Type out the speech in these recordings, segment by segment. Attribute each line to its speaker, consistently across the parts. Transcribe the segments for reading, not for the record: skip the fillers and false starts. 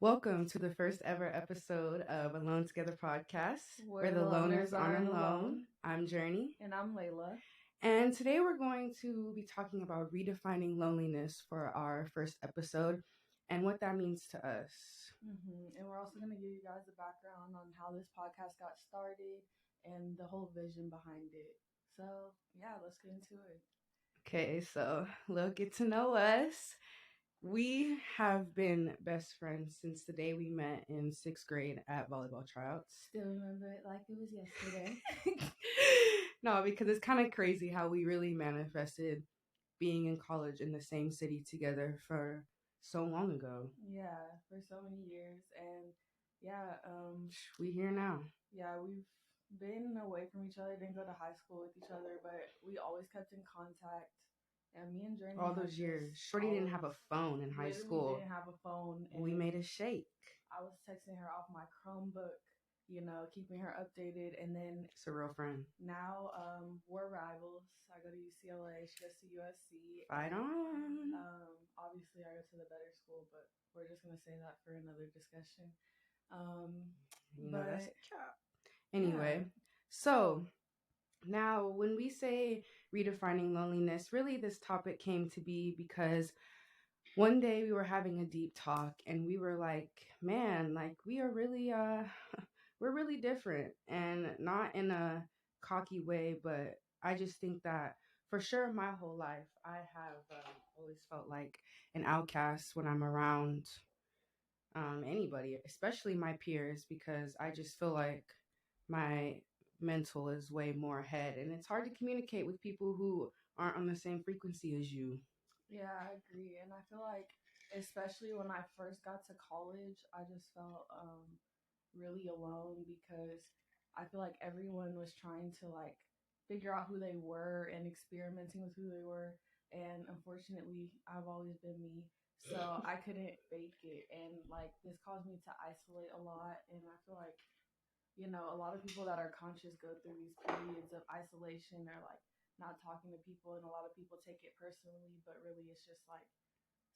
Speaker 1: Welcome to the first ever episode of Alone Together podcast,
Speaker 2: where the loners aren't alone.
Speaker 1: I'm Journey.
Speaker 2: And I'm Layla.
Speaker 1: And today we're going to be talking about redefining loneliness for our first episode and what that means to us.
Speaker 2: And we're also going to give you guys a background on how this podcast got started and the whole vision behind it. So, yeah, let's get into it.
Speaker 1: Okay, so a little get to know us. We have been best friends since the day we met in 6th grade at volleyball tryouts.
Speaker 2: Still remember it like it was yesterday.
Speaker 1: No, because it's kind of crazy how we really manifested being in college in the same city together for so long ago.
Speaker 2: Yeah, for so many years. And yeah,
Speaker 1: we here now.
Speaker 2: Yeah, we've been away from each other, didn't go to high school with each other, but we always kept in contact. And me and Journey,
Speaker 1: all those years. Shorty didn't have a phone in high school.
Speaker 2: Didn't have a phone.
Speaker 1: And we made a shake.
Speaker 2: I was texting her off my Chromebook, keeping her updated. And then
Speaker 1: it's a real friend.
Speaker 2: Now we're rivals. I go to UCLA. She goes to USC.
Speaker 1: Fight on.
Speaker 2: Obviously, I go to the better school, but we're just gonna say that for another discussion.
Speaker 1: That's a cap. Anyway, so. Now, when we say redefining loneliness, really this topic came to be because one day we were having a deep talk and we were like, man, like we are really, we're really different, and not in a cocky way, but I just think that for sure my whole life I have always felt like an outcast when I'm around anybody, especially my peers, because I just feel like my mental is way more ahead, and it's hard to communicate with people who aren't on the same frequency as you.
Speaker 2: Yeah, I agree. And I feel like especially when I first got to college, I just felt really alone because I feel like everyone was trying to like figure out who they were and experimenting with who they were, and unfortunately I've always been me, so I couldn't fake it, and like this caused me to isolate a lot. And I feel like a lot of people that are conscious go through these periods of isolation or like not talking to people, and a lot of people take it personally, but really it's just like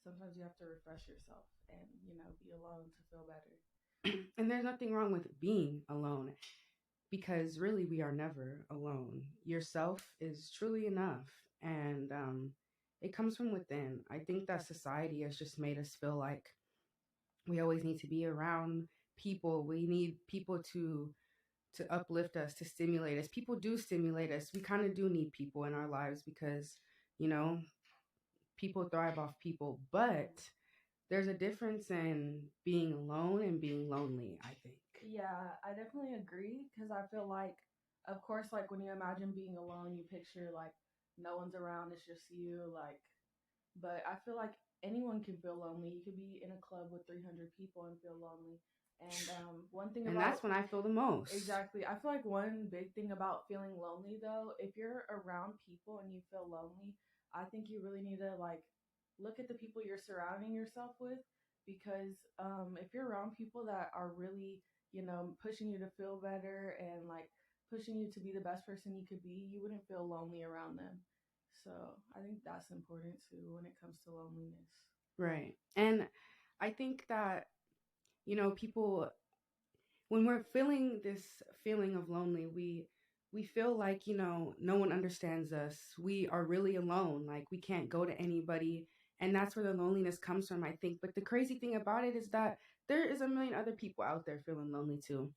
Speaker 2: sometimes you have to refresh yourself and be alone to feel better.
Speaker 1: And there's nothing wrong with being alone, because really we are never alone. Yourself is truly enough, and it comes from within. I think that society has just made us feel like we always need to be around people. We need people to uplift us, to stimulate us. People do stimulate us. We kind of do need people in our lives because, people thrive off people. But there's a difference in being alone and being lonely, I think.
Speaker 2: Yeah, I definitely agree, because I feel like, of course, like when you imagine being alone, you picture like no one's around, it's just you, like, but I feel like anyone can feel lonely. You could be in a club with 300 people and feel lonely. And one thing
Speaker 1: and that's when I feel the most.
Speaker 2: Exactly. I feel like one big thing about feeling lonely, though, if you're around people and you feel lonely, I think you really need to like look at the people you're surrounding yourself with, because if you're around people that are really pushing you to feel better and like pushing you to be the best person you could be, you wouldn't feel lonely around them. So I think that's important too when it comes to loneliness.
Speaker 1: Right. And I think that people, when we're feeling this feeling of lonely, we feel like no one understands us. We are really alone, like we can't go to anybody, and that's where the loneliness comes from, I think. But the crazy thing about it is that there is a million other people out there feeling lonely too,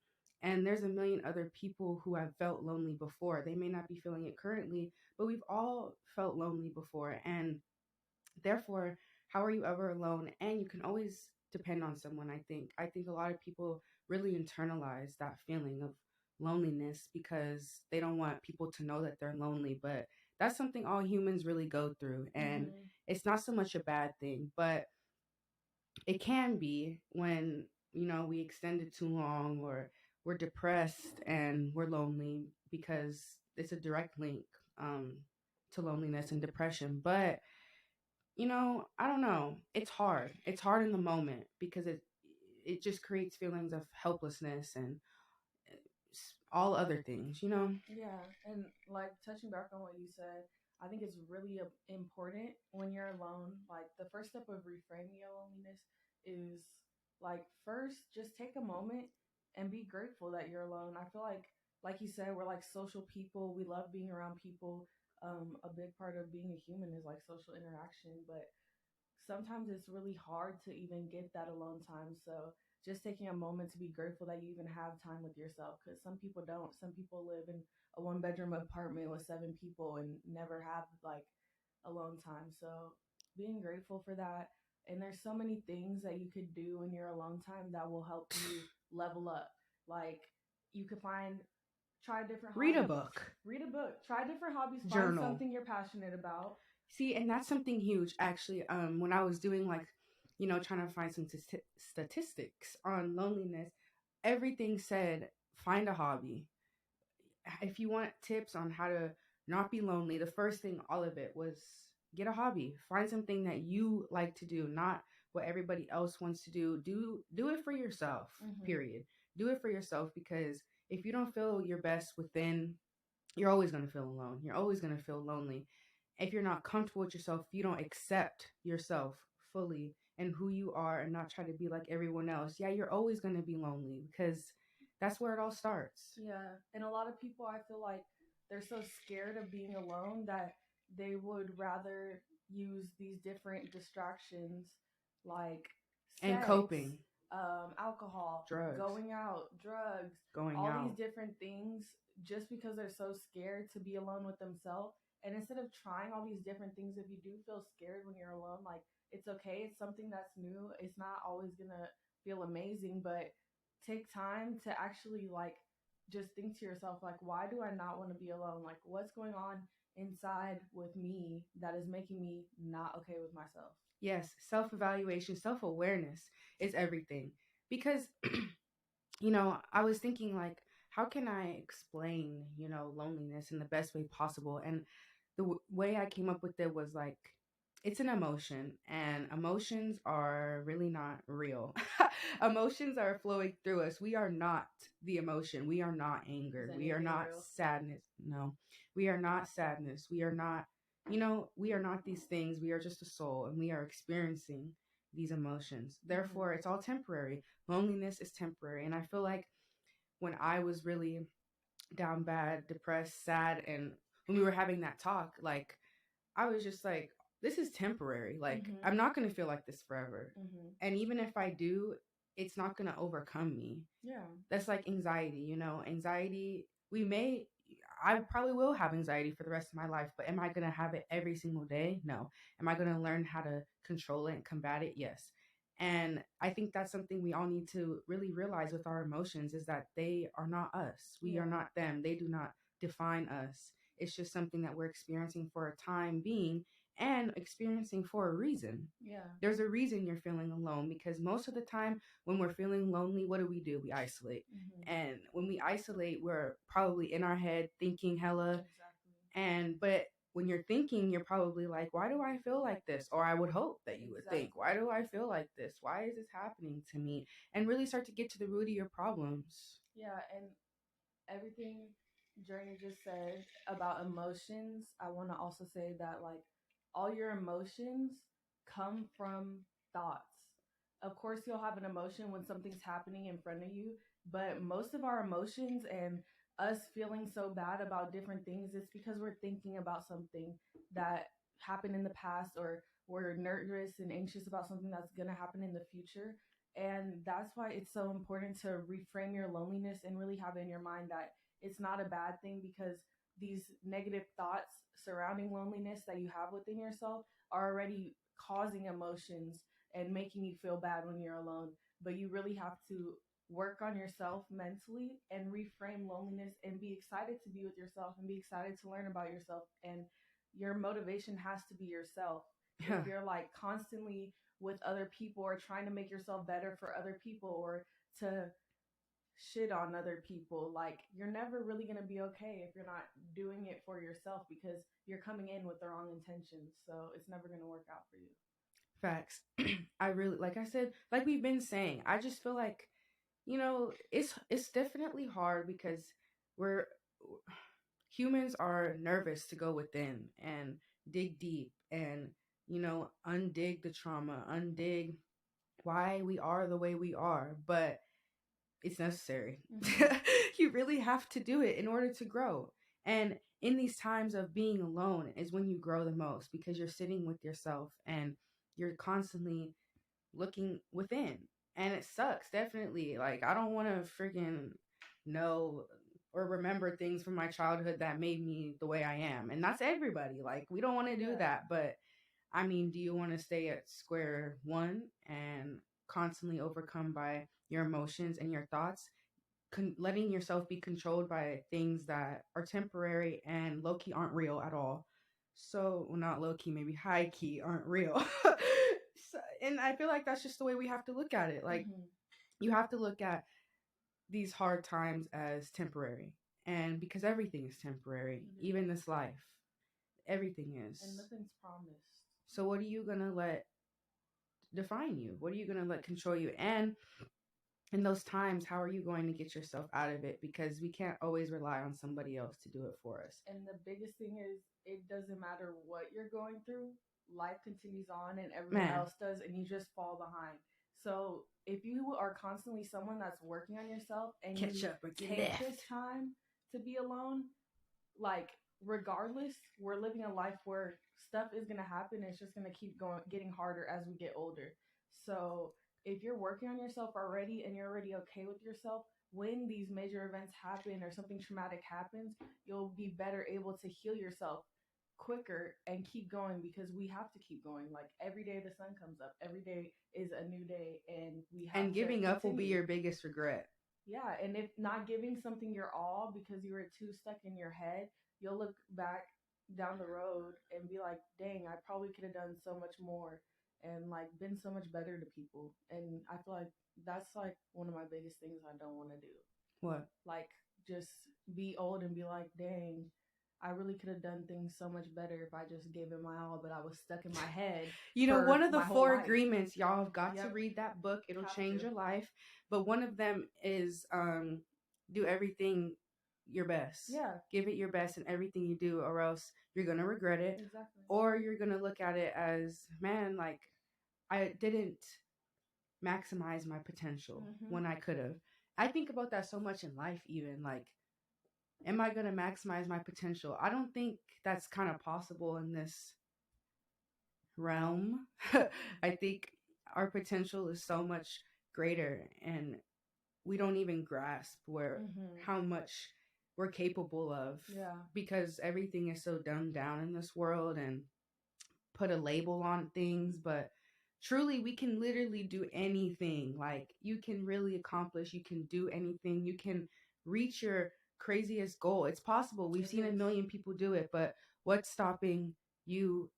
Speaker 1: and there's a million other people who have felt lonely before. They may not be feeling it currently, but we've all felt lonely before, and therefore, how are you ever alone? And you can always depend on someone. I think a lot of people really internalize that feeling of loneliness because they don't want people to know that they're lonely, but that's something all humans really go through, and it's not so much a bad thing, but it can be when we extend it too long, or we're depressed and we're lonely, because it's a direct link to loneliness and depression. But I don't know. It's hard. It's hard in the moment because it just creates feelings of helplessness and all other things.
Speaker 2: Yeah, and like touching back on what you said, I think it's really important when you're alone. Like the first step of reframing your loneliness is Like, first, just take a moment and be grateful that you're alone. I feel like you said, we're like social people. We love being around people. A big part of being a human is like social interaction, but sometimes it's really hard to even get that alone time. So just taking a moment to be grateful that you even have time with yourself, because some people don't. Some people live in a one bedroom apartment with seven people and never have like alone time. So being grateful for that. And there's so many things that you could do in your alone time that will help you level up. Like, you could try different
Speaker 1: Read a
Speaker 2: hobbies,
Speaker 1: book,
Speaker 2: read a book, try different hobbies, find
Speaker 1: journal.
Speaker 2: something you're passionate about.
Speaker 1: See, and that's something huge actually. When I was doing like, trying to find some statistics on loneliness, everything said find a hobby. If you want tips on how to not be lonely, the first thing, all of it was get a hobby. Find something that you like to do, not what everybody else wants to do. Do it for yourself.
Speaker 2: Mm-hmm.
Speaker 1: Period. Do it for yourself, because if you don't feel your best within, you're always going to feel alone. You're always going to feel lonely. If you're not comfortable with yourself, if you don't accept yourself fully and who you are and not try to be like everyone else, yeah, you're always going to be lonely, because that's where it all starts.
Speaker 2: Yeah. And a lot of people, I feel like they're so scared of being alone that they would rather use these different distractions like
Speaker 1: And
Speaker 2: sex,
Speaker 1: coping,
Speaker 2: alcohol,
Speaker 1: drugs,
Speaker 2: going out, drugs,
Speaker 1: going
Speaker 2: all these
Speaker 1: out.
Speaker 2: different things, just because they're so scared to be alone with themselves. And instead of trying all these different things, if you do feel scared when you're alone, like, it's okay. It's something that's new. It's not always going to feel amazing, but take time to actually like just think to yourself, like, why do I not want to be alone? Like, what's going on inside with me that is making me not okay with myself?
Speaker 1: Yes, self evaluation, self awareness is everything. Because, I was thinking, like, how can I explain, loneliness in the best way possible? And the way I came up with it was like, it's an emotion, and emotions are really not real. Emotions are flowing through us. We are not the emotion. We are not
Speaker 2: Is
Speaker 1: anger. We are
Speaker 2: anything
Speaker 1: not
Speaker 2: real?
Speaker 1: sadness. No, we are not sadness. We are not, we are not these things. We are just a soul, and we are experiencing these emotions.
Speaker 2: Mm-hmm.
Speaker 1: Therefore, it's all temporary. Loneliness is temporary. And I feel like when I was really down bad, depressed, sad, and when we were having that talk, like, I was just like, this is temporary. Like,
Speaker 2: Mm-hmm.
Speaker 1: I'm not going to feel like this forever.
Speaker 2: Mm-hmm.
Speaker 1: And even if I do, it's not going to overcome me.
Speaker 2: Yeah.
Speaker 1: That's like anxiety, Anxiety, I probably will have anxiety for the rest of my life, but am I going to have it every single day? No. Am I going to learn how to control it and combat it? Yes. And I think that's something we all need to really realize with our emotions, is that they are not us. We are
Speaker 2: Yeah.
Speaker 1: not them. They do not define us. It's just something that we're experiencing for a time being, and experiencing for a reason.
Speaker 2: Yeah.
Speaker 1: There's a reason you're feeling alone, because most of the time when we're feeling lonely, what do? We isolate.
Speaker 2: Mm-hmm.
Speaker 1: And when we isolate, we're probably in our head thinking hella.
Speaker 2: Exactly.
Speaker 1: But when you're thinking, you're probably like, why do I feel like this? Or I would hope that you would think,
Speaker 2: Exactly.
Speaker 1: why do I feel like this? Why is this happening to me? And really start to get to the root of your problems.
Speaker 2: Yeah, and everything Journey just said about emotions, I want to also say that, like, all your emotions come from thoughts. Of course, you'll have an emotion when something's happening in front of you, but most of our emotions and us feeling so bad about different things, it's because we're thinking about something that happened in the past, or we're nervous and anxious about something that's going to happen in the future. And that's why it's so important to reframe your loneliness and really have it in your mind that it's not a bad thing, because these negative thoughts surrounding loneliness that you have within yourself are already causing emotions and making you feel bad when you're alone. But you really have to work on yourself mentally and reframe loneliness and be excited to be with yourself and be excited to learn about yourself. And your motivation has to be yourself. If
Speaker 1: Yeah.
Speaker 2: you're like constantly with other people or trying to make yourself better for other people or to shit on other people, like, you're never really going to be okay if you're not doing it for yourself, because you're coming in with the wrong intentions. So it's never going to work out for you.
Speaker 1: Facts. I really, like I said, like we've been saying, I just feel like, it's definitely hard, because we're humans are nervous to go within and dig deep and, undig the trauma, undig why we are the way we are, but it's necessary.
Speaker 2: Mm-hmm.
Speaker 1: You really have to do it in order to grow. And in these times of being alone is when you grow the most, because you're sitting with yourself and you're constantly looking within. And it sucks, definitely. Like, I don't want to freaking know or remember things from my childhood that made me the way I am. And that's everybody. Like, we don't want to do
Speaker 2: Yeah.
Speaker 1: that. But I mean, do you want to stay at square one and constantly overcome by your emotions and your thoughts, letting yourself be controlled by things that are temporary and low key aren't real at all? So, well, not low key, maybe high key aren't real. So, and I feel like that's just the way we have to look at it. Like,
Speaker 2: Mm-hmm.
Speaker 1: you have to look at these hard times as temporary. And because everything is temporary,
Speaker 2: Mm-hmm.
Speaker 1: even this life, everything
Speaker 2: And
Speaker 1: is.
Speaker 2: nothing's promised.
Speaker 1: So, what are you going to let define you? What are you going to let control you? And in those times, how are you going to get yourself out of it? Because we can't always rely on somebody else to do it for us.
Speaker 2: And the biggest thing is, it doesn't matter what you're going through, life continues on and everyone
Speaker 1: Man,
Speaker 2: else does, and you just fall behind. So if you are constantly someone that's working on yourself and
Speaker 1: catch
Speaker 2: you
Speaker 1: up or get
Speaker 2: take this
Speaker 1: left.
Speaker 2: time to be alone, like, regardless, we're living a life where stuff is going to happen. It's just going to keep going, getting harder as we get older. So if you're working on yourself already and you're already okay with yourself, when these major events happen or something traumatic happens, you'll be better able to heal yourself quicker and keep going, because we have to keep going. Like, every day the sun comes up, every day is a new day, and we have
Speaker 1: And
Speaker 2: to
Speaker 1: giving up will be
Speaker 2: continue.
Speaker 1: your biggest regret.
Speaker 2: Yeah, and if not giving something your all because you were too stuck in your head, you'll look back down the road and be like, dang, I probably could have done so much more and like been so much better to people. And I feel like that's like one of my biggest things I don't want to do.
Speaker 1: What?
Speaker 2: Like, just be old and be like, dang, I really could have done things so much better if I just gave it my all, but I was stuck in my head
Speaker 1: You know, one
Speaker 2: for
Speaker 1: of the
Speaker 2: my whole
Speaker 1: four
Speaker 2: life.
Speaker 1: agreements, y'all have got to
Speaker 2: Yep,
Speaker 1: read that book. It'll
Speaker 2: have
Speaker 1: change
Speaker 2: to.
Speaker 1: your life. But one of them is do everything your best.
Speaker 2: Yeah,
Speaker 1: Give it your best in everything you do, or else you're going to regret it.
Speaker 2: exactly.
Speaker 1: Or you're going to look at it as, man, like, I didn't maximize my potential
Speaker 2: Mm-hmm.
Speaker 1: when I could have. I think about that so much in life, even. Like, am I going to maximize my potential? I don't think that's kind of possible in this realm. I think our potential is so much greater, and we don't even grasp where
Speaker 2: Mm-hmm.
Speaker 1: how much we're capable of,
Speaker 2: Yeah.
Speaker 1: because everything is so dumbed down in this world and put a label on things. But truly, we can literally do anything. Like, you can really accomplish, you can do anything, you can reach your craziest goal. It's possible. We've
Speaker 2: It
Speaker 1: seen a
Speaker 2: is.
Speaker 1: million people do it, but what's stopping you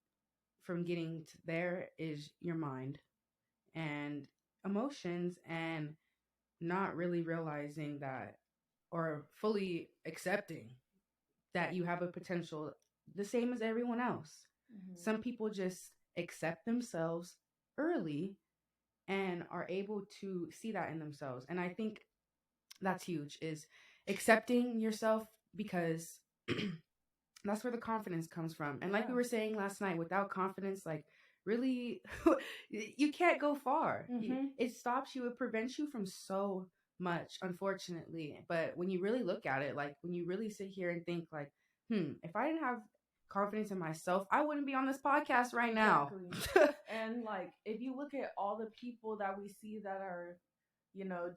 Speaker 1: from getting to there is your mind and emotions, and not really realizing that, or fully accepting that you have a potential the same as everyone else.
Speaker 2: Mm-hmm.
Speaker 1: Some people just accept themselves early and are able to see that in themselves. And I think that's huge, is accepting yourself, because that's where the confidence comes from. And like we
Speaker 2: Yeah.
Speaker 1: were saying last night, without confidence, like, really, you can't go far.
Speaker 2: Mm-hmm.
Speaker 1: It stops you, it prevents you from so much, unfortunately. But when you really look at it, like, when you really sit here and think, like, if I didn't have confidence in myself, I wouldn't be on this podcast right now.
Speaker 2: Exactly. And like, if you look at all the people that we see that are,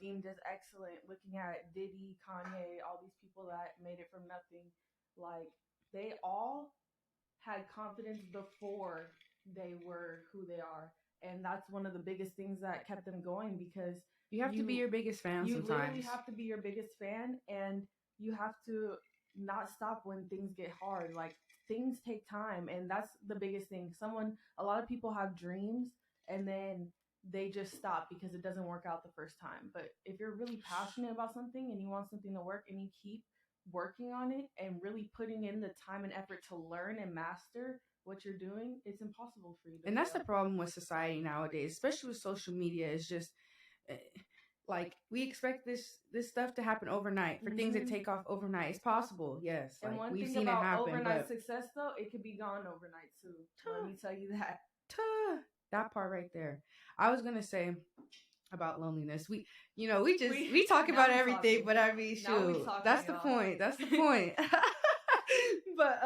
Speaker 2: deemed as excellent, looking at Diddy, Kanye, all these people that made it from nothing, like, they all had confidence before they were who they are. And that's one of the biggest things that kept them going, because
Speaker 1: You have to be your biggest fan
Speaker 2: you literally
Speaker 1: sometimes.
Speaker 2: have to be your biggest fan, and you have to not stop when things get hard. Like, things take time, and that's the biggest thing. A lot of people have dreams, and then they just stop because it doesn't work out the first time. But if you're really passionate about something and you want something to work, and you keep working on it and really putting in the time and effort to learn and master what you're doing, it's impossible for you to
Speaker 1: And that's the
Speaker 2: fail.
Speaker 1: problem with society nowadays, especially with social media, is just eh, like, we expect this stuff to happen overnight, for things to
Speaker 2: Mm-hmm.
Speaker 1: take off overnight. It's possible, yes,
Speaker 2: And
Speaker 1: like,
Speaker 2: one
Speaker 1: we've
Speaker 2: thing
Speaker 1: seen it
Speaker 2: about
Speaker 1: happen,
Speaker 2: overnight
Speaker 1: but
Speaker 2: success, though, it could be gone overnight too. Let me tell you that.
Speaker 1: that part right there. I was gonna say about loneliness. We talk
Speaker 2: now
Speaker 1: about
Speaker 2: we
Speaker 1: everything,
Speaker 2: talking.
Speaker 1: but I mean,
Speaker 2: Now we
Speaker 1: shoot,
Speaker 2: talking,
Speaker 1: that's the
Speaker 2: y'all.
Speaker 1: point. That's the point. But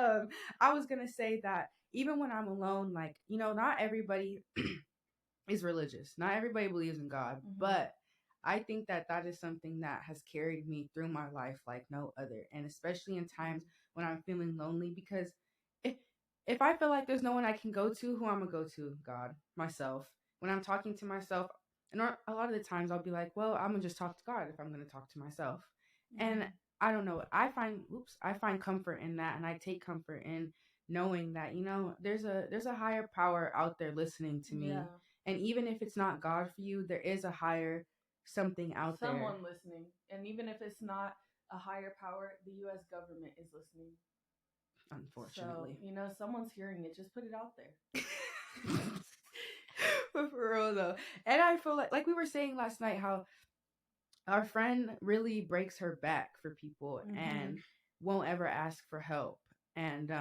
Speaker 1: I was gonna say that even when I'm alone, like not everybody is religious. Not everybody believes in God,
Speaker 2: Mm-hmm.
Speaker 1: but I think that that is something that has carried me through my life like no other, and especially in times when I'm feeling lonely. Because if if I feel like there's no one I can go to, who I'm gonna go to? God, myself. When I'm talking to myself, and a lot of the times I'll be like, well, I'm gonna just talk to God if I'm gonna talk to myself, and
Speaker 2: Mm-hmm.
Speaker 1: I don't know. I find comfort in that, and I take comfort in knowing that there's a higher power out there listening to
Speaker 2: Yeah.
Speaker 1: me, and even if it's not God for you, there is a higher something out there.
Speaker 2: Someone listening. And even if it's not a higher power, the US government is listening. So,
Speaker 1: Unfortunately.
Speaker 2: someone's hearing it. Just put it out there.
Speaker 1: But for real though. And I feel like we were saying last night how our friend really breaks her back for people
Speaker 2: Mm-hmm.
Speaker 1: and won't ever ask for help. And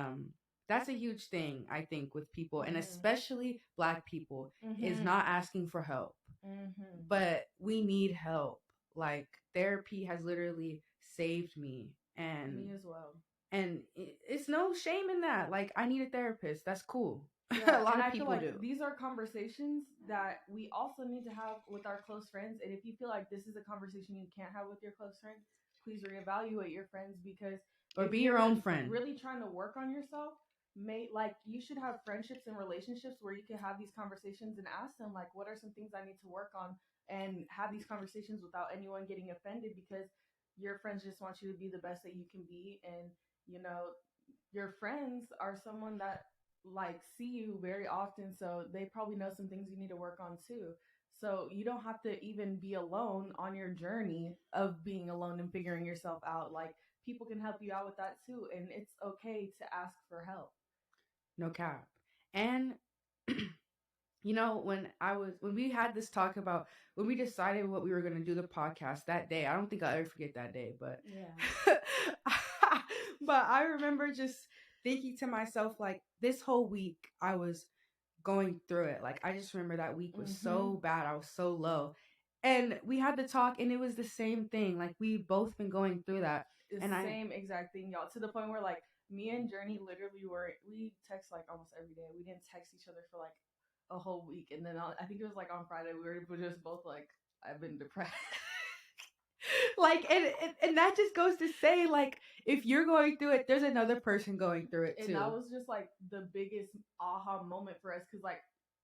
Speaker 1: that's a huge thing I think with people, and
Speaker 2: Mm-hmm.
Speaker 1: especially black people, is
Speaker 2: Mm-hmm.
Speaker 1: not asking for help.
Speaker 2: Mm-hmm.
Speaker 1: But we need help. Like therapy has literally saved me,
Speaker 2: Me as well.
Speaker 1: and it's no shame in that. Like I need a therapist. That's cool. A
Speaker 2: Yeah,
Speaker 1: lot
Speaker 2: and
Speaker 1: of
Speaker 2: I feel
Speaker 1: people
Speaker 2: like
Speaker 1: do.
Speaker 2: these are conversations that we also need to have with our close friends. And if you feel like this is a conversation you can't have with your close friends, please reevaluate your friends, because
Speaker 1: Or
Speaker 2: if
Speaker 1: be your
Speaker 2: you're
Speaker 1: own friend.
Speaker 2: really trying to work on yourself, you should have friendships and relationships where you can have these conversations and ask them like, what are some things I need to work on, and have these conversations without anyone getting offended, because your friends just want you to be the best that you can be. And you know your friends are someone that like see you very often, so they probably know some things you need to work on too. So you don't have to even be alone on your journey of being alone and figuring yourself out. Like, people can help you out with that too, and it's okay to ask for help.
Speaker 1: No cap. And when we had this talk about when we decided what we were going to do the podcast that day, I don't think I'll ever forget that day, but
Speaker 2: Yeah.
Speaker 1: but I remember just thinking to myself, like, this whole week I was going through it. Like I just remember that week was
Speaker 2: Mm-hmm.
Speaker 1: so bad. I was so low. And we had to talk, and it was the same thing. Like we've both been going through that.
Speaker 2: The
Speaker 1: And I
Speaker 2: same exact thing, y'all. To the point where like me and Journey literally we text like almost every day. We didn't text each other for like a whole week, and then I think it was like on Friday we were just both like, I've been depressed.
Speaker 1: like and that just goes to say, like, if you're going through it, there's another person going through it
Speaker 2: And
Speaker 1: too.
Speaker 2: that was just like the biggest aha moment for us, because like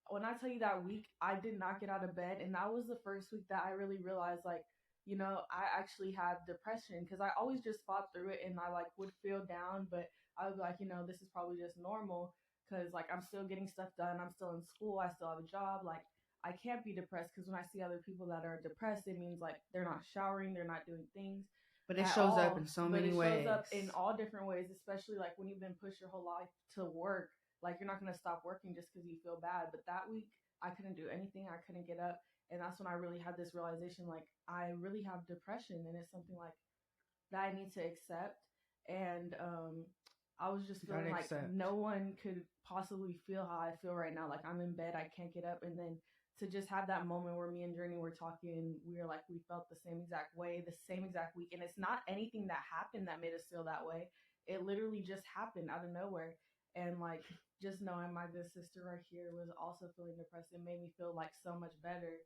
Speaker 2: when I tell you that week I did not get out of bed, and that was the first week that I really realized like, I actually have depression, because I always just fought through it and I like would feel down, but I would be like, this is probably just normal, because like I'm still getting stuff done, I'm still in school, I still have a job, like I can't be depressed, because when I see other people that are depressed, it means like they're not showering, they're not doing things
Speaker 1: But it
Speaker 2: at
Speaker 1: shows up
Speaker 2: all.
Speaker 1: in so
Speaker 2: But
Speaker 1: many
Speaker 2: it shows
Speaker 1: ways.
Speaker 2: up in all different ways, especially like when you've been pushed your whole life to work. Like, you're not going to stop working just because you feel bad. But that week, I couldn't do anything. I couldn't get up. And that's when I really had this realization, like, I really have depression, and it's something like that I need to accept. And I was just
Speaker 1: You gotta
Speaker 2: feeling like
Speaker 1: accept.
Speaker 2: no one could possibly feel how I feel right now. Like, I'm in bed, I can't get up. And then to just have that moment where me and Journey were talking, we were like, we felt the same exact way, the same exact week. And it's not anything that happened that made us feel that way. It literally just happened out of nowhere. And like, just knowing my good sister right here was also feeling depressed, it made me feel like so much better.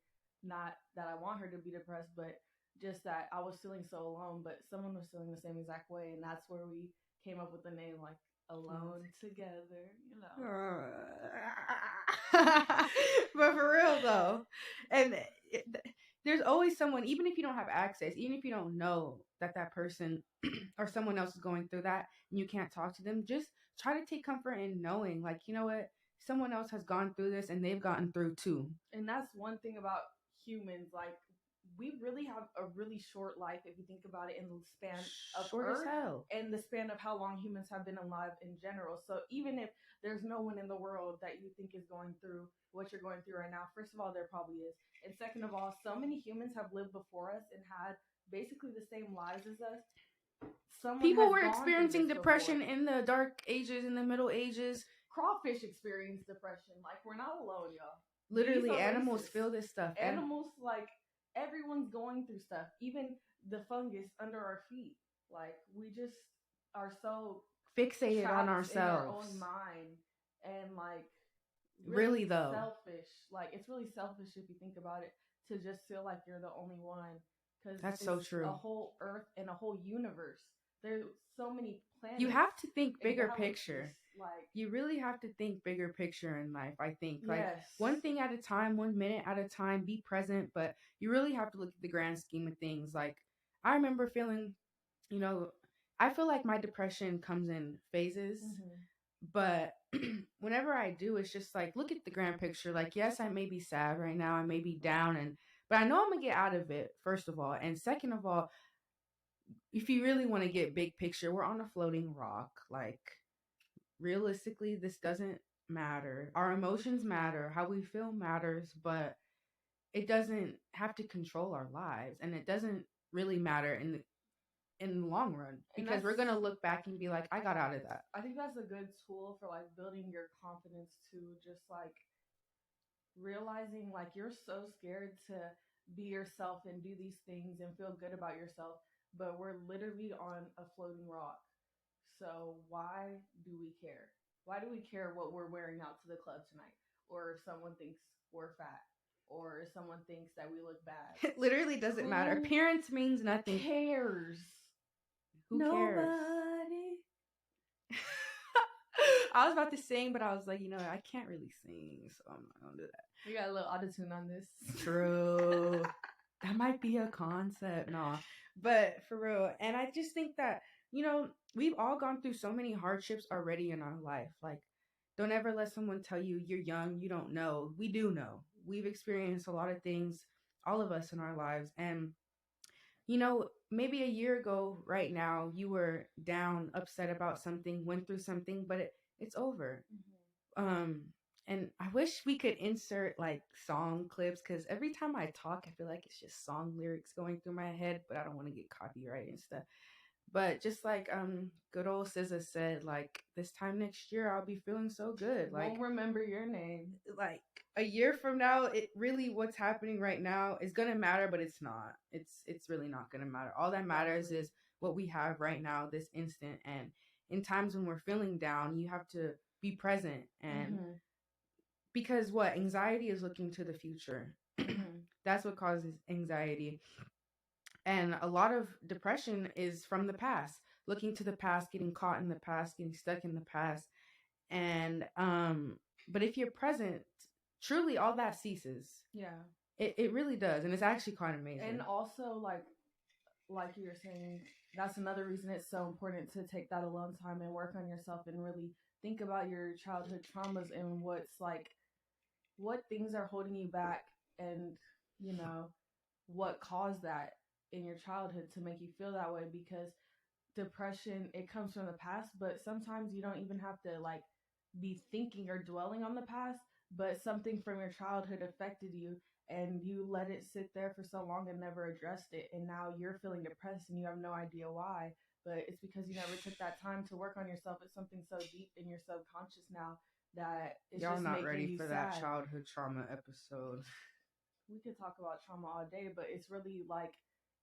Speaker 2: Not that I want her to be depressed, but just that I was feeling so alone, but someone was feeling the same exact way, and that's where we came up with the name, like, Alone Together,
Speaker 1: But for real though, and there's always someone, even if you don't have access, even if you don't know that that person or someone else is going through that, and you can't talk to them, just try to take comfort in knowing, like, you know what, someone else has gone through this and they've gotten through too.
Speaker 2: And that's one thing about humans, like, we really have a really short life if you think about it in the span of
Speaker 1: Short as
Speaker 2: Earth
Speaker 1: hell.
Speaker 2: and the span of how long humans have been alive in general. So even if there's no one in the world that you think is going through what you're going through right now, first of all, there probably is. And second of all, so many humans have lived before us and had basically the same lives as us. Someone
Speaker 1: People
Speaker 2: has
Speaker 1: were
Speaker 2: gone through
Speaker 1: experiencing
Speaker 2: this before.
Speaker 1: depression in the dark ages, in the Middle Ages.
Speaker 2: Crawfish experience depression. Like, we're not alone, y'all. These
Speaker 1: Literally,
Speaker 2: are
Speaker 1: animals
Speaker 2: racist.
Speaker 1: feel this stuff, and
Speaker 2: Animals, like, everyone's going through stuff. Even the fungus under our feet. Like, we just are so
Speaker 1: fixated on
Speaker 2: trapped in our own
Speaker 1: ourselves.
Speaker 2: mind and, like,
Speaker 1: Really,
Speaker 2: really
Speaker 1: though,
Speaker 2: selfish. Like, it's really selfish if you think about it, to just feel like you're the only one, because
Speaker 1: that's so
Speaker 2: it's a
Speaker 1: true.
Speaker 2: whole earth and a whole universe. There's so many
Speaker 1: You
Speaker 2: planets
Speaker 1: have to think
Speaker 2: and
Speaker 1: bigger
Speaker 2: galaxies.
Speaker 1: picture.
Speaker 2: Like,
Speaker 1: You really have to think bigger picture in life, I think. Like,
Speaker 2: yes.
Speaker 1: one thing at a time, 1 minute at a time, be present, but you really have to look at the grand scheme of things. Like, I remember feeling, you know, I feel like my depression comes in phases,
Speaker 2: Mm-hmm.
Speaker 1: but whenever I do, it's just like, look at the grand picture. Like, yes, I may be sad right now, I may be down, but I know I'm gonna get out of it, first of all. And second of all, if you really want to get big picture, we're on a floating rock. Like, realistically, this doesn't matter. Our emotions matter, how we feel matters, but it doesn't have to control our lives, and it doesn't really matter in the long run,
Speaker 2: And
Speaker 1: because
Speaker 2: that's,
Speaker 1: we're gonna look back and be like, I got out of that.
Speaker 2: I think that's a good tool for, like, building your confidence too. Just, like, realizing, like, you're so scared to be yourself and do these things and feel good about yourself, but we're literally on a floating rock. So why do we care? Why do we care what we're wearing out to the club tonight? Or if someone thinks we're fat? Or if someone thinks that we look bad?
Speaker 1: It literally doesn't matter.
Speaker 2: Who
Speaker 1: Appearance means nothing.
Speaker 2: cares?
Speaker 1: Who cares?
Speaker 2: Nobody.
Speaker 1: I was about to sing, but I was like, I can't really sing, so I'm not gonna do that.
Speaker 2: We got a little auto-tune on this.
Speaker 1: True. That might be a concept. Nah. But for real. And I just think that, we've all gone through so many hardships already in our life. Like, don't ever let someone tell you you're young, you don't know. We do know. We've experienced a lot of things, all of us in our lives. And, maybe a year ago, right now, you were down, upset about something, went through something, but it's over. Um, and I wish we could insert like song clips, because every time I talk, I feel like it's just song lyrics going through my head, but I don't want to get copyright and stuff. But just like good old SZA said, like, this time next year I'll be feeling so good.
Speaker 2: Won't remember your name.
Speaker 1: Like a year from now, it really, what's happening right now is gonna matter, but it's not. It's really not gonna matter. All that matters is what we have right now, this instant. And in times when we're feeling down, you have to be present. And because what anxiety is looking to the future. That's what causes anxiety. And a lot of depression is from the past, looking to the past, getting caught in the past, getting stuck in the past. And but if you're present, truly all that ceases.
Speaker 2: Yeah.
Speaker 1: It really does. And it's actually quite amazing.
Speaker 2: And also, like you were saying, that's another reason it's so important to take that alone time and work on yourself and really think about your childhood traumas and what things are holding you back, and what caused that in your childhood to make you feel that way. Because depression, it comes from the past, but sometimes you don't even have to, like, be thinking or dwelling on the past, but something from your childhood affected you and you let it sit there for so long and never addressed it, and now you're feeling depressed and you have no idea why, but it's because you never took that time to work on yourself. It's something so deep in your subconscious now that it's
Speaker 1: Y'all
Speaker 2: just
Speaker 1: not
Speaker 2: making
Speaker 1: ready
Speaker 2: you
Speaker 1: for
Speaker 2: sad.
Speaker 1: that childhood trauma episode.
Speaker 2: We could talk about trauma all day, but it's really, like,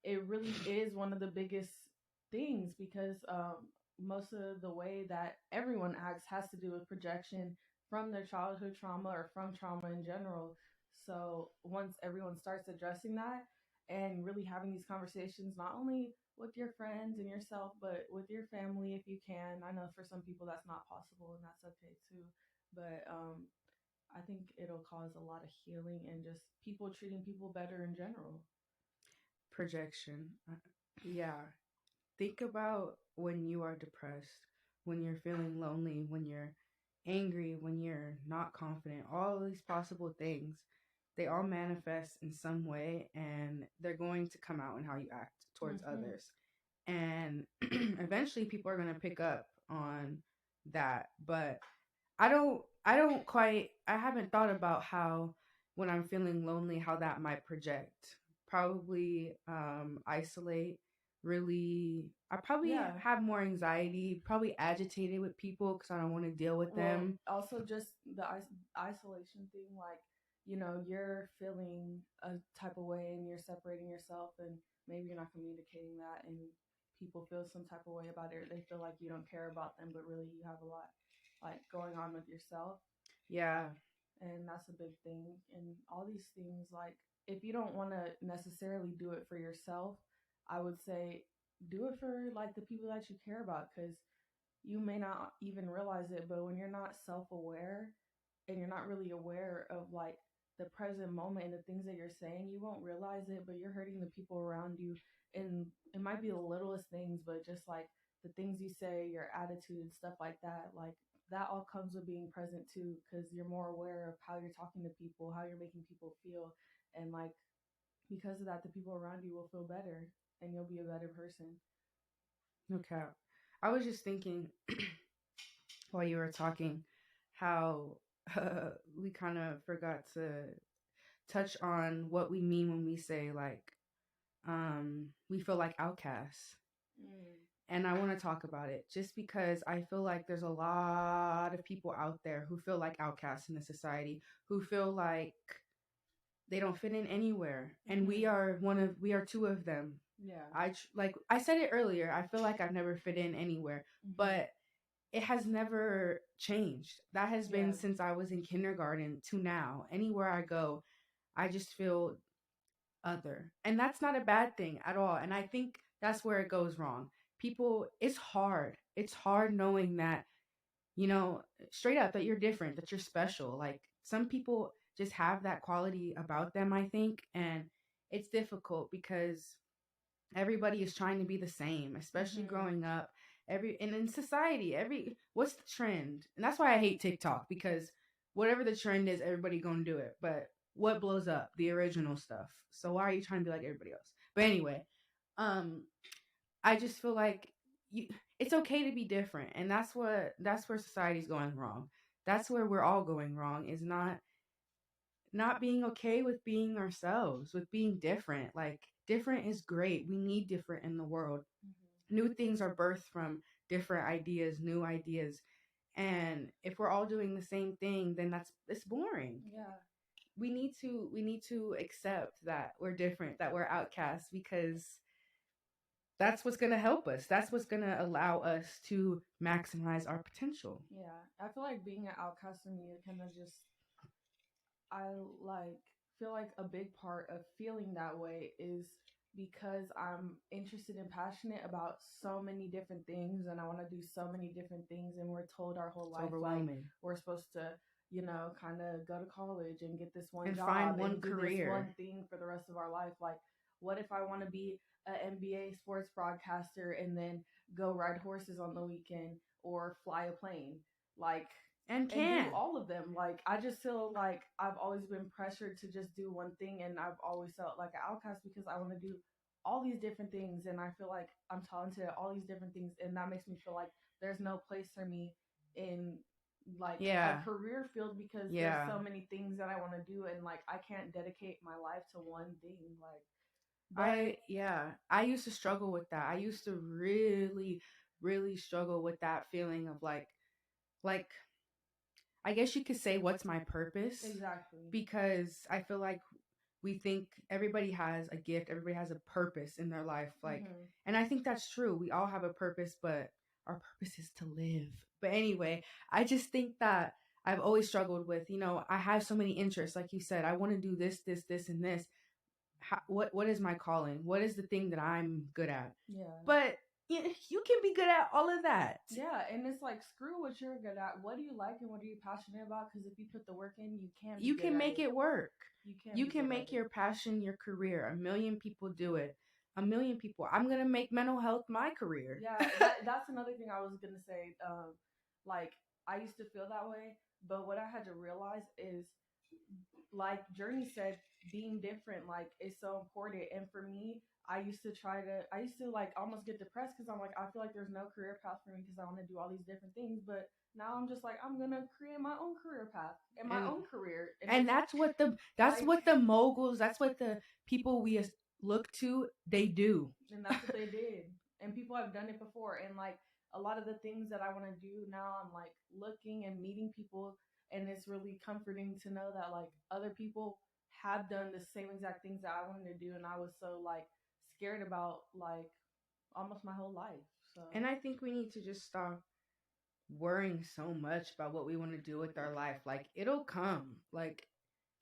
Speaker 2: it really is one of the biggest things, because most of the way that everyone acts has to do with projection from their childhood trauma or from trauma in general. So once everyone starts addressing that and really having these conversations, not only with your friends and yourself, but with your family if you can. I know for some people that's not possible, and that's okay too. But I think it'll cause a lot of healing and just people treating people better in general.
Speaker 1: Projection. Yeah. Think about when you are depressed, when you're feeling lonely, when you're angry, when you're not confident, all these possible things, they all manifest in some way, and they're going to come out in how you act towards others. And eventually people are going to pick up on that. But I haven't thought about how, when I'm feeling lonely, how that might project. Probably isolate, really. I probably have more anxiety, probably agitated with people because I don't want to deal with them.
Speaker 2: Also, just the isolation thing, like, you're feeling a type of way and you're separating yourself, and maybe you're not communicating that, and people feel some type of way about it, or they feel like you don't care about them, but really you have a lot like going on with yourself.
Speaker 1: Yeah.
Speaker 2: And that's a big thing. And all these things, like, if you don't want to necessarily do it for yourself, I would say do it for like the people that you care about, because you may not even realize it, but when you're not self-aware and you're not really aware of like the present moment and the things that you're saying, you won't realize it, but you're hurting the people around you. And it might be the littlest things, but just like the things you say, your attitude, stuff like that, like that all comes with being present too, because you're more aware of how you're talking to people, how you're making people feel. And like because of that, the people around you will feel better and you'll be a better person.
Speaker 1: Okay. I was just thinking while you were talking how we kind of forgot to touch on what we mean when we say like we feel like outcasts.
Speaker 2: Mm.
Speaker 1: And I want to talk about it just because I feel like there's a lot of people out there who feel like outcasts in the society, who feel like they don't fit in anywhere. And we are two of them.
Speaker 2: Yeah.
Speaker 1: Like I said it earlier, I feel like I've never fit in anywhere, but it has never changed. That has been since I was in kindergarten to now. Anywhere I go, I just feel other. And that's not a bad thing at all. And I think that's where it goes wrong. People, it's hard. It's hard knowing that, you know, straight up that you're different, that you're special. Like some people just have that quality about them, I think. And it's difficult because everybody is trying to be the same, especially growing up. And in society, what's the trend? And that's why I hate TikTok, because whatever the trend is, everybody gonna do it. But what blows up? The original stuff. So why are you trying to be like everybody else? But anyway, um, I just feel like it's okay to be different, and that's where society's going wrong. That's where we're all going wrong. Is not being okay with being ourselves, with being different. Like, different is great. We need different in the world. New things are birthed from different ideas, new ideas. And if we're all doing the same thing, then it's boring.
Speaker 2: Yeah.
Speaker 1: We need to accept that we're different, that we're outcasts, because that's what's going to help us. That's what's going to allow us to maximize our potential.
Speaker 2: Yeah. I feel like being an outcast for me, it kind of just, I like feel like a big part of feeling that way is because I'm interested and passionate about so many different things, and I want to do so many different things, and we're told our whole
Speaker 1: It's
Speaker 2: life like
Speaker 1: overwhelming.
Speaker 2: we're supposed to, kind of go to college and get this one
Speaker 1: And
Speaker 2: job
Speaker 1: find one
Speaker 2: and do this
Speaker 1: career.
Speaker 2: one thing for the rest of our life. Like, what if I want to be an NBA sports broadcaster and then go ride horses on the weekend or fly a plane? Like, and do all of them. Like, I just feel like I've always been pressured to just do one thing, and I've always felt like an outcast because I want to do all these different things, and I feel like I'm talented at all these different things, and that makes me feel like there's no place for me in like a career field because there's so many things that I want to do, and like I can't dedicate my life to one thing. Like,
Speaker 1: I used to struggle with that. I used to really, really struggle with that feeling of like I guess you could say, what's my purpose?
Speaker 2: Exactly.
Speaker 1: Because I feel like we think everybody has a gift, everybody has a purpose in their life. Like, and I think that's true. We all have a purpose, but our purpose is to live. But anyway, I just think that I've always struggled with, I have so many interests. Like you said, I want to do this, this, this, and this. What is my calling? What is the thing that I'm good at?
Speaker 2: Yeah.
Speaker 1: But you can be good at all of that.
Speaker 2: Yeah, and it's like, screw what you're good at. What do you like and what are you passionate about? Because if you put the work in, you
Speaker 1: can make it work. You can make
Speaker 2: your
Speaker 1: your passion your career. A million people do it. A million people. I'm gonna make mental health my career.
Speaker 2: Yeah, that's another thing I was gonna say. Like, I used to feel that way, but what I had to realize is, like Journey said, being different like is so important. And for me, I used to like almost get depressed because I'm like, I feel like there's no career path for me because I want to do all these different things. But now I'm just like, I'm gonna create my own career path and my own career.
Speaker 1: And that's what the moguls, that's what the people we look to, they do.
Speaker 2: And that's what they did. And people have done it before. And like a lot of the things that I want to do now, I'm like looking and meeting people And it's really comforting to know that like other people have done the same exact things that I wanted to do, and I was so like scared about like almost my whole life. So
Speaker 1: And I think we need to just stop worrying so much about what we want to do with our life. Like, it'll come. Like,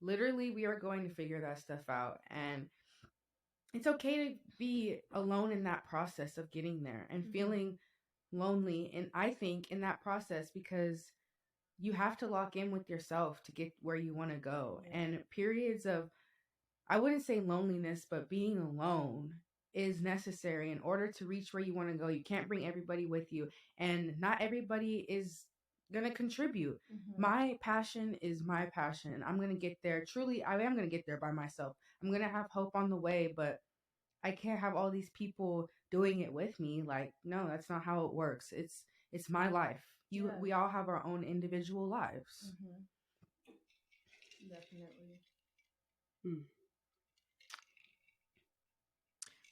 Speaker 1: literally, we are going to figure that stuff out. And it's okay to be alone in that process of getting there and feeling lonely. And I think in that process, because you have to lock in with yourself to get where you want to go.
Speaker 2: Yeah.
Speaker 1: And periods of, I wouldn't say loneliness, but being alone is necessary in order to reach where you want to go. You can't bring everybody with you, and not everybody is going to contribute. My passion is my passion. I'm going to get there. Truly, I am going to get there by myself. I'm going to have hope on the way, but I can't have all these people doing it with me. Like, no, that's not how it works. It's my life. We all have our own individual lives.
Speaker 2: Definitely.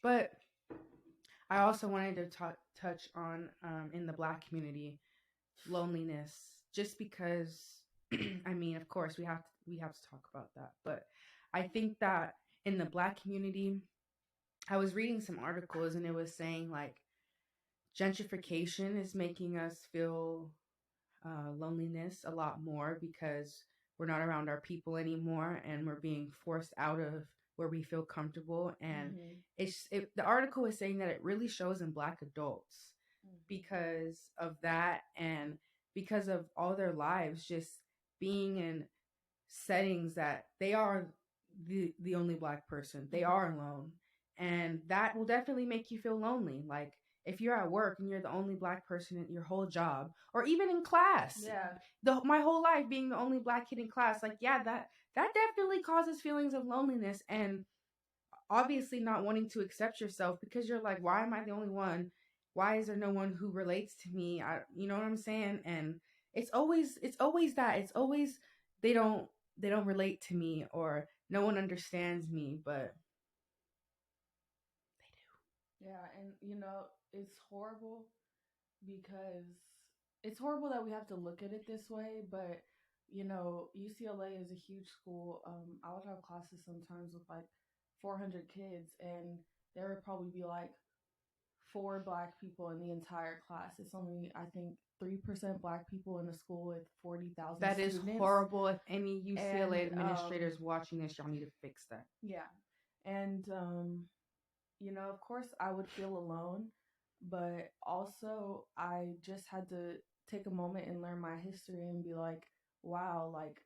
Speaker 1: But I also wanted to touch on in the Black community loneliness, just because I mean, of course, we have to talk about that. But I think that in the Black community, I was reading some articles and it was saying like gentrification is making us feel loneliness a lot more because we're not around our people anymore and we're being forced out of where we feel comfortable. And the article is saying that it really shows in Black adults because of that, and because of all their lives just being in settings that they are the only Black person, they are alone, and that will definitely make you feel lonely. Like, if you're at work and you're the only Black person in your whole job, or even in class, my whole life being the only Black kid in class, like, yeah, that definitely causes feelings of loneliness, and obviously not wanting to accept yourself because you're like, why am I the only one? Why is there no one who relates to me? You know what I'm saying? And it's always that. It's always they don't relate to me, or no one understands me, but they
Speaker 2: do. Yeah, and it's horrible because it's horrible that we have to look at it this way, but UCLA is a huge school. I would have classes sometimes with like 400 kids, and there would probably be like 4 Black people in the entire class. It's only, I think, 3% Black people in a school with 40,000
Speaker 1: That is
Speaker 2: students.
Speaker 1: horrible. If any UCLA administrators watching this, y'all need to fix that.
Speaker 2: Yeah. And, of course, I would feel alone, but also I just had to take a moment and learn my history and be like, wow, like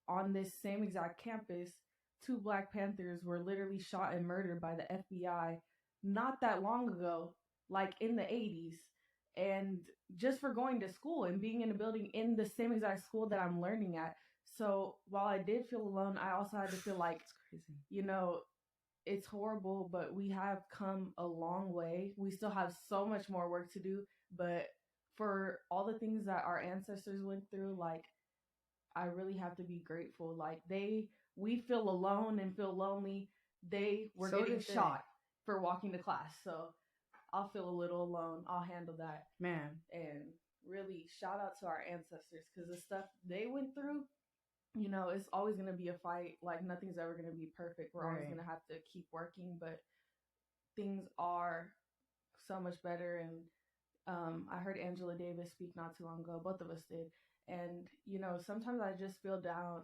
Speaker 2: on this same exact campus, 2 Black Panthers were literally shot and murdered by the FBI not that long ago, like in the 80s. And just for going to school and being in a building in the same exact school that I'm learning at. So while I did feel alone, I also had to feel like,
Speaker 1: it's crazy.
Speaker 2: It's horrible, but we have come a long way. We still have so much more work to do, but for all the things that our ancestors went through, like, I really have to be grateful. Like, we feel alone and feel lonely. They were getting shot for walking to class. So I'll feel a little alone. I'll handle that.
Speaker 1: Man.
Speaker 2: And really shout out to our ancestors, because the stuff they went through, it's always going to be a fight. Like, nothing's ever going to be perfect. We're always going to have to keep working, but things are so much better. And I heard Angela Davis speak not too long ago. Both of us did. And, sometimes I just feel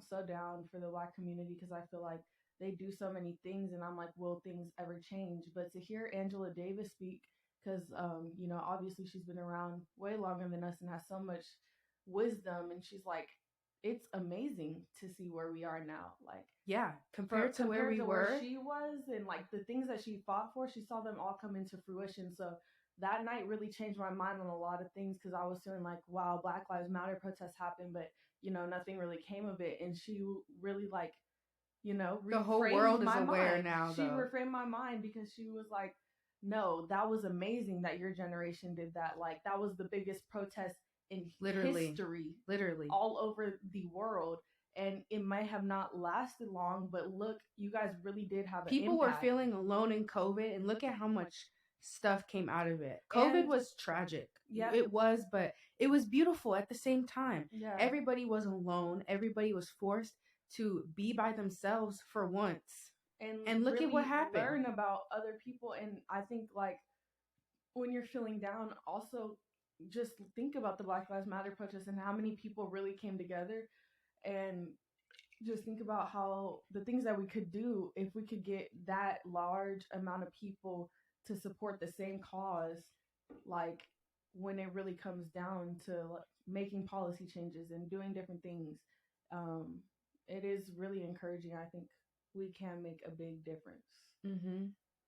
Speaker 2: so down for the Black community, because I feel like they do so many things, and I'm like, will things ever change? But to hear Angela Davis speak, because, obviously she's been around way longer than us and has so much wisdom, and she's like, it's amazing to see where we are now. Like,
Speaker 1: yeah, compared to where
Speaker 2: she was, and like the things that she fought for, she saw them all come into fruition. So that night really changed my mind on a lot of things, because I was feeling like, wow, Black Lives Matter protests happened, but nothing really came of it. And she really, like,
Speaker 1: the whole world is aware
Speaker 2: mind.
Speaker 1: now.
Speaker 2: She reframed my mind, because she was like, no, that was amazing that your generation did that. Like, that was the biggest protest in history,
Speaker 1: literally
Speaker 2: all over the world. And it might have not lasted long, but look, you guys really did have an
Speaker 1: people
Speaker 2: impact.
Speaker 1: were feeling alone in COVID, and look at how much stuff came out of it. COVID
Speaker 2: And
Speaker 1: was tragic.
Speaker 2: yeah,
Speaker 1: It was, but it was beautiful at the same time.
Speaker 2: yeah.
Speaker 1: Everybody was alone. Everybody was forced to be by themselves for once.
Speaker 2: And
Speaker 1: And look at what
Speaker 2: really
Speaker 1: happened.
Speaker 2: learn about other people. And I think like when you're feeling down, also just think about the Black Lives Matter protests and how many people really came together, and just think about how the things that we could do if we could get that large amount of people to support the same cause, like when it really comes down to like, making policy changes and doing different things. um, it is really encouraging. I think we can make a big difference,
Speaker 1: Mm-hmm.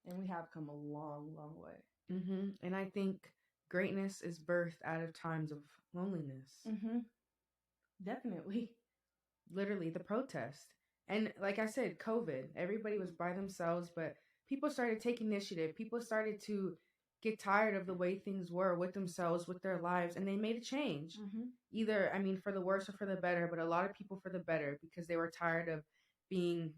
Speaker 2: and we have come a long, long way.
Speaker 1: Mm-hmm. And I think greatness is birthed out of times of loneliness.
Speaker 2: Mm-hmm. Definitely.
Speaker 1: Literally, the protest. And like I said, COVID, everybody was by themselves, but people started taking initiative. People started to get tired of the way things were with themselves, with their lives, and they made a change.
Speaker 2: Mm-hmm.
Speaker 1: Either, I mean, for the worse or for the better, but a lot of people for the better because they were tired of being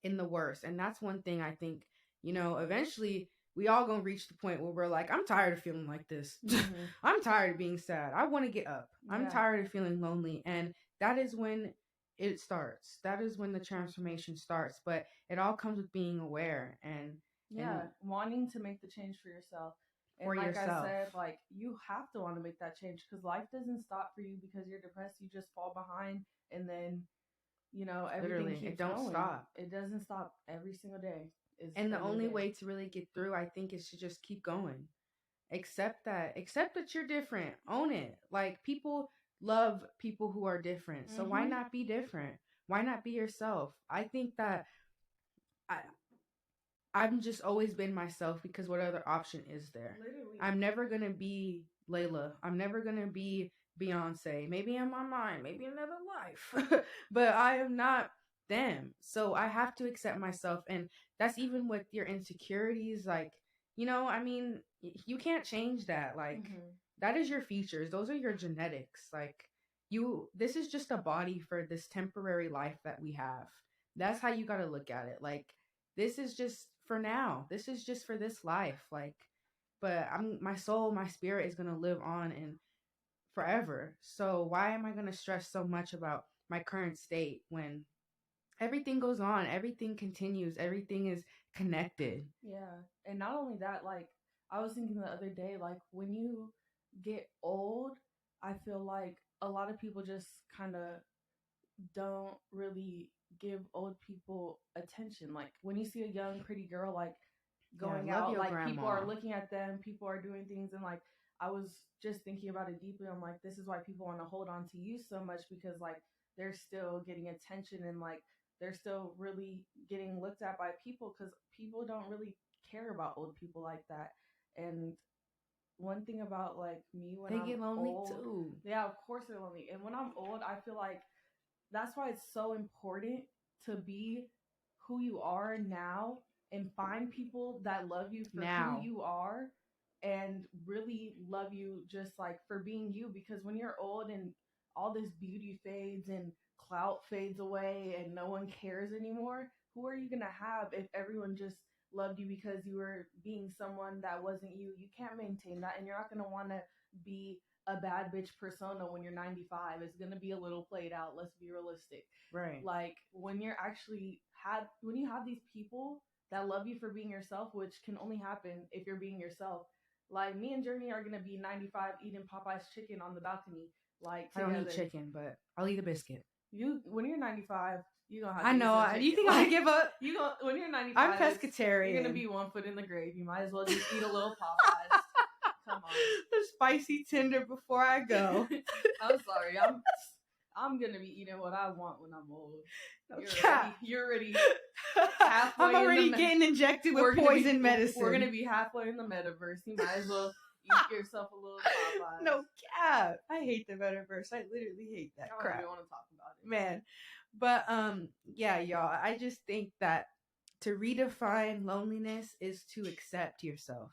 Speaker 1: in the worst. And that's one thing I think, eventually we all gonna reach the point where we're like, I'm tired of feeling like this.
Speaker 2: Mm-hmm.
Speaker 1: I'm tired of being sad. I want to get up. I'm
Speaker 2: Yeah.
Speaker 1: tired of feeling lonely. And that is when it starts. That is when the transformation starts. But it all comes with being aware
Speaker 2: Yeah,
Speaker 1: and
Speaker 2: wanting to make the change for yourself. And
Speaker 1: for
Speaker 2: like
Speaker 1: yourself.
Speaker 2: I said, like you have to want to make that change because life doesn't stop for you because you're depressed. You just fall behind, and then everything
Speaker 1: Literally,
Speaker 2: keeps
Speaker 1: it don't
Speaker 2: going.
Speaker 1: stop.
Speaker 2: It doesn't stop. Every single day is
Speaker 1: And the
Speaker 2: a new
Speaker 1: only
Speaker 2: day.
Speaker 1: way to really get through, I think, is to just keep going. Accept that you're different. Own it. Like, people love people who are different. So why
Speaker 2: Mm-hmm.
Speaker 1: not be different? Why not be yourself? I think that I I'm just always been myself because what other option is there?
Speaker 2: Literally.
Speaker 1: I'm never gonna be Layla. I'm never gonna be Beyonce. Maybe in my mind, maybe another life. But I am not them. So I have to accept myself. And that's even with your insecurities. Like, I mean, you can't change that. Like,
Speaker 2: Mm-hmm.
Speaker 1: that is your features. Those are your genetics. Like, this is just a body for this temporary life that we have. That's how you got to look at it. Like, this is just for now. This is just for this life. Like, but my soul, my spirit is gonna live on and forever. So why am I gonna stress so much about my current state when everything goes on, everything continues, everything is connected?
Speaker 2: Yeah. And not only that, like I was thinking the other day, like when you get old, I feel like a lot of people just kind of don't really give old people attention. Like when you see a young, pretty girl like
Speaker 1: Yeah,
Speaker 2: going
Speaker 1: love
Speaker 2: out,
Speaker 1: your
Speaker 2: like people
Speaker 1: grandma.
Speaker 2: are looking at them, people are doing things, and like I was just thinking about it deeply. I'm like, this is why people want to hold on to you so much because like they're still getting attention and like they're still really getting looked at by people because people don't really care about old people like that. And one thing about like me when
Speaker 1: They
Speaker 2: I'm
Speaker 1: get lonely
Speaker 2: old,
Speaker 1: too.
Speaker 2: yeah, of course they're lonely. And when I'm old, I feel like that's why it's so important to be who you are now and find people that love you for who
Speaker 1: Now.
Speaker 2: you are and really love you just like for being you, because when you're old and all this beauty fades and clout fades away and no one cares anymore, who are you going to have if everyone just loved you because you were being someone that wasn't you? You can't maintain that, and you're not going to want to be a bad bitch persona when you're 95. It's going to be a little played out. Let's be realistic.
Speaker 1: Right.
Speaker 2: Like when you're actually when you have these people that love you for being yourself, which can only happen if you're being yourself. Like me and Journey are going to be 95 eating Popeye's chicken on the balcony, like
Speaker 1: I
Speaker 2: together.
Speaker 1: don't eat chicken, but I'll eat a biscuit.
Speaker 2: You when you're 95, you gonna have
Speaker 1: I
Speaker 2: to
Speaker 1: know.
Speaker 2: eat some
Speaker 1: You
Speaker 2: chicken.
Speaker 1: think I'm gonna give up?
Speaker 2: You go when you're 95.
Speaker 1: I'm pescatarian.
Speaker 2: You're gonna be one foot in the grave. You might as well just eat a little Popeyes. Come on.
Speaker 1: A spicy tender before I go.
Speaker 2: I'm sorry. I'm gonna be eating what I want when I'm old. You're already halfway.
Speaker 1: I'm already getting injected with poison medicine.
Speaker 2: We're gonna be halfway in the metaverse. You might as well eat yourself a little Popeyes.
Speaker 1: No cap. I hate the metaverse. I literally hate that crap.
Speaker 2: I don't want to talk about it,
Speaker 1: man. But yeah, y'all. I just think that to redefine loneliness is to accept yourself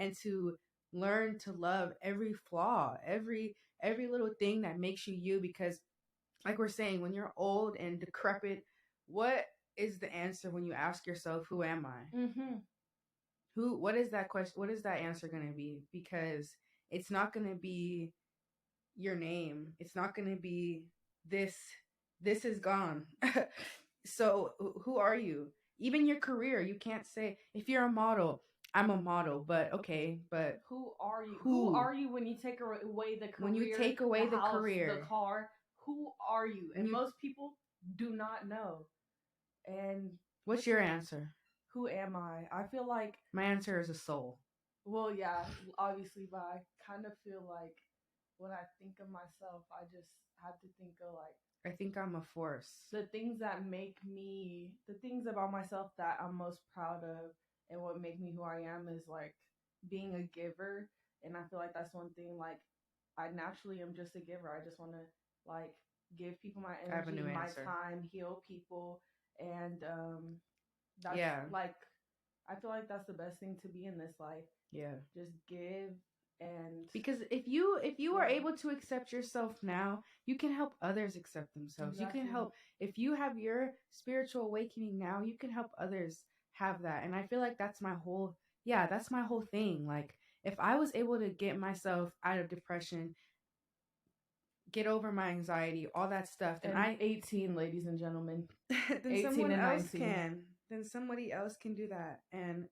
Speaker 1: and to learn to love every flaw, every little thing that makes you you. Because, like we're saying, when you're old and decrepit, what is the answer when you ask yourself, "Who am I? what is that question? What is that answer going to be? Because it's not going to be your name. It's not going to be this. This is gone. So who are you? Even your career, you can't say if you're a model. I'm a model, but okay, but
Speaker 2: Who are you? Who
Speaker 1: who?
Speaker 2: are you when you take away the
Speaker 1: When you
Speaker 2: career,
Speaker 1: take away
Speaker 2: the
Speaker 1: the
Speaker 2: house, the
Speaker 1: career,
Speaker 2: car? Who are you?
Speaker 1: when
Speaker 2: And
Speaker 1: you,
Speaker 2: most people do not know. And
Speaker 1: what's your answer?
Speaker 2: who am I? I feel like,
Speaker 1: My answer is a soul.
Speaker 2: well, yeah, obviously, but I kind of feel like when I think of myself, I just have to think of like
Speaker 1: I think I'm a force.
Speaker 2: the things that make me, the things about myself that I'm most proud of and what make me who I am is like being a giver. And I feel like that's one thing, like, I naturally am just a giver. I just want to like give people my
Speaker 1: I have a
Speaker 2: energy,
Speaker 1: new
Speaker 2: my
Speaker 1: answer.
Speaker 2: time, heal people. And that's
Speaker 1: Yeah,
Speaker 2: like, I feel like that's the best thing to be in this life.
Speaker 1: yeah.
Speaker 2: Just give. And
Speaker 1: Because if you are
Speaker 2: yeah,
Speaker 1: able to accept yourself now, you can help others accept themselves. You can
Speaker 2: exactly.
Speaker 1: help if you have your spiritual awakening now, you can help others have that. And I feel like that's my whole yeah, that's my whole thing. Like if I was able to get myself out of depression, get over my anxiety, all that stuff, then
Speaker 2: And 18, ladies and gentlemen.
Speaker 1: then
Speaker 2: 18
Speaker 1: someone
Speaker 2: and
Speaker 1: else
Speaker 2: 19.
Speaker 1: can. Then somebody else can do that. And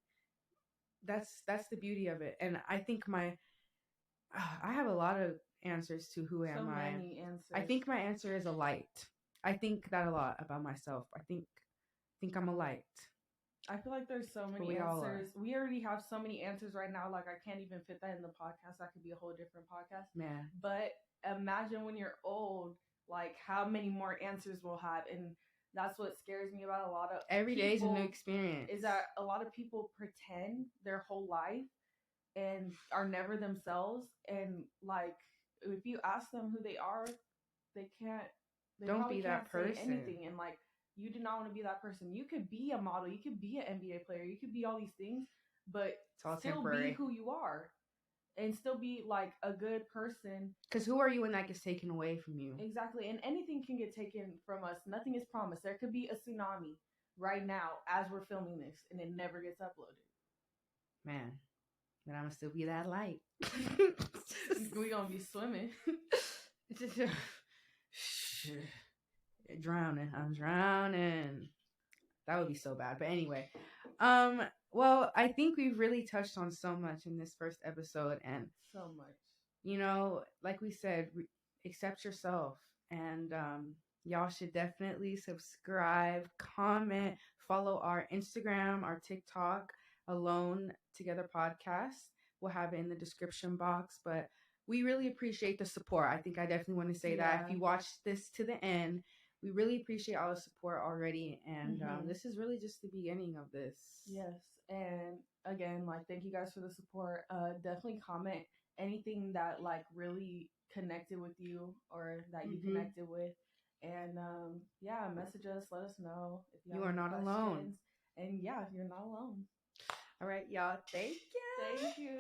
Speaker 1: that's the beauty of it. And I think I have a lot of answers to who
Speaker 2: So
Speaker 1: am I.
Speaker 2: many answers.
Speaker 1: I think my answer is a light. I think that a lot about myself. I think I'm a light.
Speaker 2: I feel like there's so many
Speaker 1: We all are.
Speaker 2: answers. We already have so many answers right now. Like, I can't even fit that in the podcast. That could be a whole different podcast.
Speaker 1: Man.
Speaker 2: But imagine when you're old, like how many more answers we'll have. And that's what scares me about a lot of
Speaker 1: Every day is a new
Speaker 2: people,
Speaker 1: experience.
Speaker 2: is that a lot of people pretend their whole life and are never themselves. And like, if you ask them who they are, they can't. They
Speaker 1: Don't
Speaker 2: probably
Speaker 1: be
Speaker 2: can't
Speaker 1: that
Speaker 2: say
Speaker 1: person.
Speaker 2: anything. And like, you do not want to be that person. You could be a model, you could be an NBA player, you could be all these things, but
Speaker 1: It's all
Speaker 2: still
Speaker 1: temporary.
Speaker 2: be who you are and still be like a good person.
Speaker 1: Because who are you when that gets taken away from you?
Speaker 2: Exactly. And anything can get taken from us. Nothing is promised. There could be a tsunami right now as we're filming this and it never gets uploaded.
Speaker 1: Man, but I'm gonna still be that light.
Speaker 2: We gonna be swimming.
Speaker 1: Drowning. I'm drowning. That would be so bad. But anyway, well, I think we've really touched on so much in this first episode, and
Speaker 2: So much.
Speaker 1: you know, like we said, accept yourself, and y'all should definitely subscribe, comment, follow our Instagram, our TikTok, Alone Together podcast. We'll have it in the description box, but we really appreciate the support. I think I definitely want to say that if you watch this to the end, we really appreciate all the support already, and this is really just the beginning of this.
Speaker 2: Yes, and again, like, thank you guys for the support. Definitely comment anything that like really connected with you or that you connected with, and yeah, message us. Let us know if you
Speaker 1: You
Speaker 2: have
Speaker 1: are
Speaker 2: any
Speaker 1: not
Speaker 2: questions.
Speaker 1: alone.
Speaker 2: And yeah, you're not alone.
Speaker 1: All right, y'all. Thank you.
Speaker 2: Thank you.